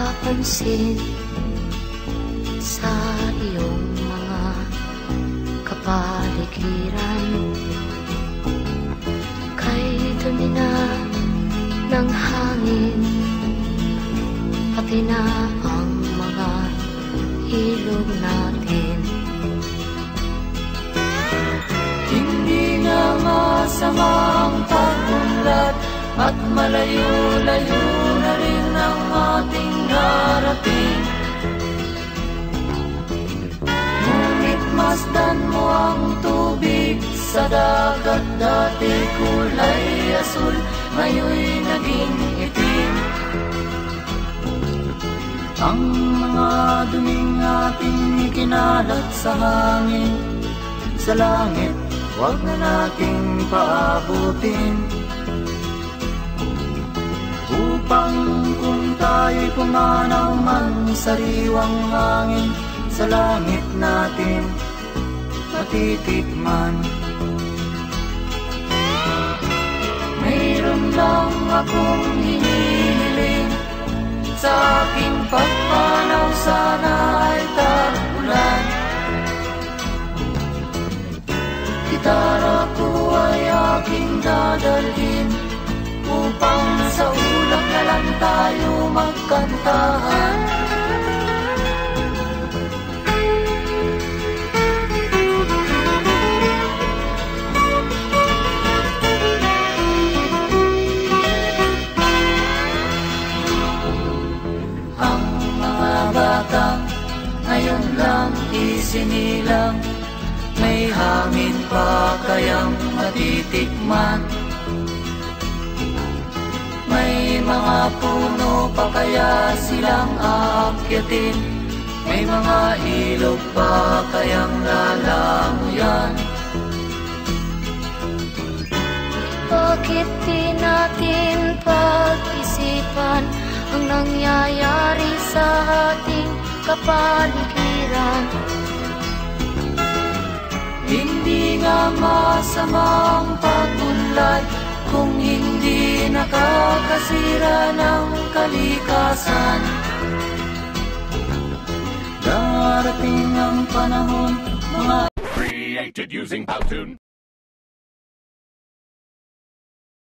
napapansin sa iyong mga kapaligiran. Kay dumi na ng hangin, pati na ang mga ilog natin. Hindi na masama ang pag-unlad at malayo-layo na rin ang ating narating. Ngunit masdan mo ang tubig sa dagat, dati kulay asul, ngayon'y naging itim. Ang mga duming ating ikinalat sa hangin, sa langit, huwag na nating paabutin. Upang kung tayo'y pumanaw man sariwang hangin, sa langit natin matitikman. Mayroon lang akong hinihiling, sa aking pagpanaw sana ay tag-ulan. Gitara ko ay aking dadalhin, upang sa ulap na lang tayo magkantahan. Ang mga batang ngayon lang isinilang, may hangin pa kayang matitikman? May mga puno pa kaya silang aakyatin? May mga ilog pa kayang lalanguyan? Bakit di natin pag-isipan ang nangyayari sa ating kapaligiran? Hindi nga masama ang pag-unlad kung hindi nakakasira ng kalikasan. Darating ang panahon, mga created using Powtoon.